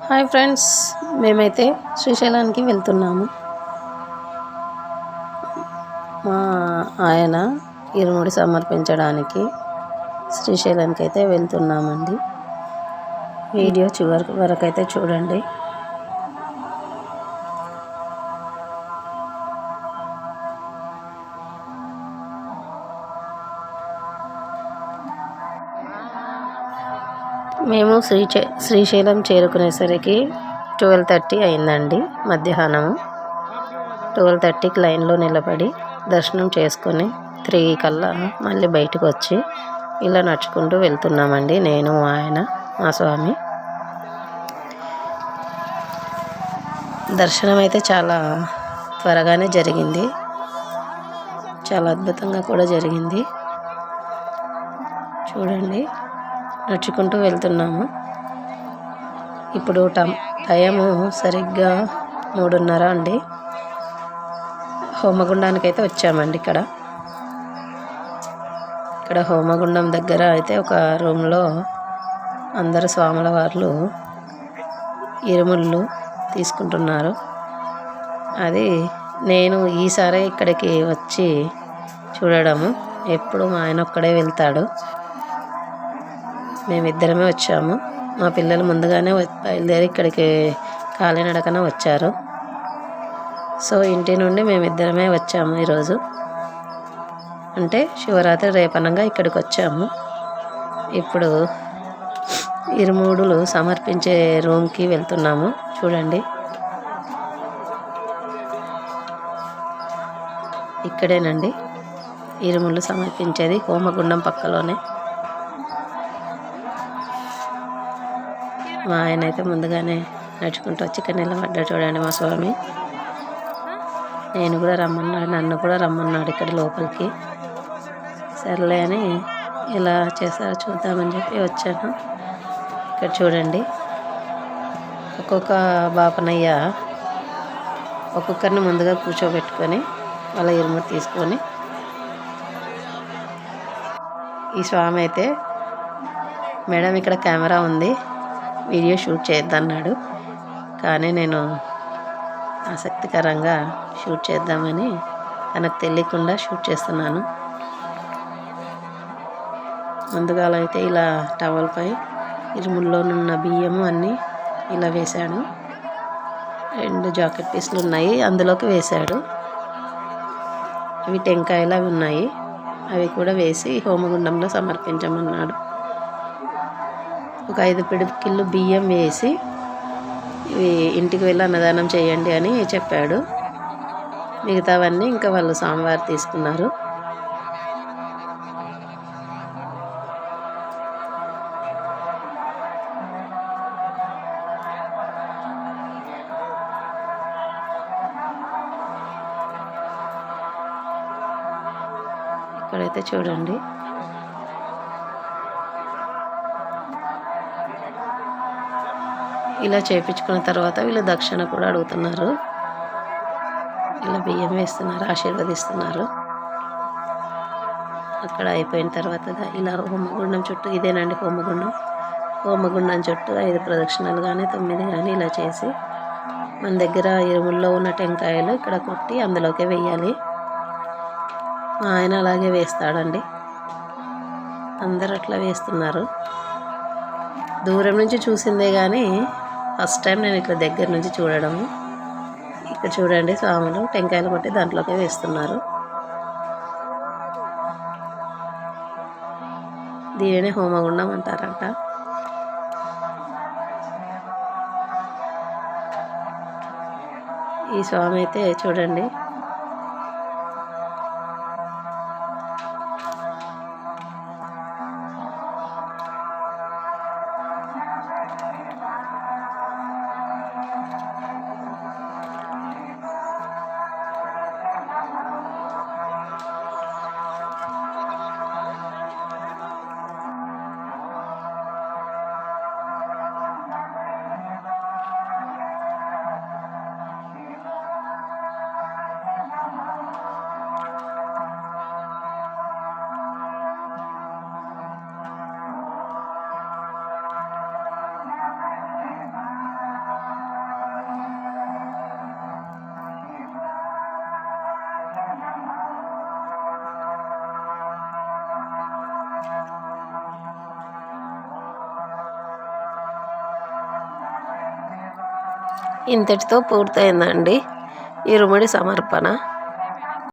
Hi friends, మేమైతే శ్రీశైలానికి వెళ్తున్నాము. మా ఆయన ఇరుముడి సమర్పించడానికి శ్రీశైలానికి అయితే వెళ్తున్నామండి. వీడియో చివరి వరకు అయితే చూడండి. మేము శ్రీశైలం చేరుకునేసరికి 12:30 అయిందండి. మధ్యాహ్నము 12:30కి లైన్లో నిలబడి దర్శనం చేసుకొని 3 కల్లా మళ్ళీ బయటకు వచ్చి ఇలా నడుచుకుంటూ వెళ్తున్నామండి. నేను, ఆయన, మా స్వామి. దర్శనం అయితే చాలా త్వరగానే జరిగింది. చాలా అద్భుతంగా కూడా జరిగింది. చూడండి, నడుచుకుంటూ వెళ్తున్నాము. ఇప్పుడు టైము సరిగ్గా 3:30 అండి. హోమగుండానికి అయితే వచ్చామండి. ఇక్కడ హోమగుండం దగ్గర అయితే ఒక రూమ్లో అందరు స్వాముల వార్లు ఇరుముళ్ళు తీసుకుంటున్నారు. అది నేను ఈసారి ఇక్కడికి వచ్చి చూడడము. ఎప్పుడు మా ఆయన ఒక్కడే వెళ్తాడు. మేమిద్దరమే వచ్చాము. మా పిల్లలు ముందుగానే బయలుదేరి ఇక్కడికి కాలినడకన వచ్చారు. సో ఇంటి నుండి మేమిద్దరమే వచ్చాము ఈరోజు. అంటే శివరాత్రి రేపనంగా ఇక్కడికి వచ్చాము. ఇప్పుడు ఇరుముడులు సమర్పించే రూమ్కి వెళ్తున్నాము. చూడండి, ఇక్కడేనండి ఇరుముళ్ళు సమర్పించేది, హోమగుండం పక్కలోనే. మా ఆయన అయితే ముందుగానే నడుచుకుంటూ వచ్చి ఇక్కడ నిలబడ్డా. చూడండి మా స్వామి. నన్ను కూడా రమ్మన్నాడు ఇక్కడ లోపలికి. సర్లే అని ఇలా చేసారో చూద్దామని చెప్పి వచ్చాను. ఇక్కడ చూడండి, ఒక్కొక్క బాపనయ్య ఒక్కొక్కరిని ముందుగా కూర్చోబెట్టుకొని వాళ్ళ ఇరుముడు తీసుకొని, ఈ స్వామి అయితే మేడం ఇక్కడ కెమెరా ఉంది, వీడియో షూట్ చేద్దన్నాడు. కానీ నేను ఆసక్తికరంగా షూట్ చేద్దామని తనకు తెలియకుండా షూట్ చేస్తున్నాను. ముందుగా అయితే ఇలా టవల్పై ఇరుముల్లోనున్న బియ్యము అన్నీ ఇలా వేశాడు. 2 జాకెట్ పీసులు ఉన్నాయి, అందులోకి వేశాడు. అవి టెంకాయలు అవి ఉన్నాయి, అవి కూడా వేసి హోమగుండంలో సమర్పించమన్నాడు. ఒక 5 పిడికిళ్ళు బియ్యం వేసి ఇవి ఇంటికి వెళ్ళి అన్నదానం చేయండి అని చెప్పాడు. మిగతావన్నీ ఇంకా వాళ్ళు స్వామివారు తీసుకున్నారు. ఇక్కడైతే చూడండి, ఇలా చేయించుకున్న తర్వాత వీళ్ళు దక్షిణ కూడా అడుగుతున్నారు. ఇలా బియ్యం వేస్తున్నారు, ఆశీర్వదిస్తున్నారు. అక్కడ అయిపోయిన తర్వాత ఇలా హోమగుండం చుట్టూ, ఇదేనండి హోమగుండం చుట్టూ 5 ప్రదక్షిణలు కానీ 9 కానీ ఇలా చేసి మన దగ్గర ఇరుముల్లో ఉన్న టెంకాయలు ఇక్కడ కొట్టి అందులోకే వేయాలి. మా ఆయన అలాగే వేస్తాడండి. అందరూ అట్లా వేస్తున్నారు. దూరం నుంచి చూసిందే కానీ ఫస్ట్ టైం నేను ఇట్లా దగ్గర నుంచి చూడడము. ఇక్కడ చూడండి, స్వాములు టెంకాయలు కొట్టి దాంట్లోకి వేస్తున్నారు. దీనినే హోమగుండం అంటారంట. ఈ స్వామి అయితే చూడండి, ఇంతటితో పూర్తయిందండి ఇరుముడి సమర్పణ.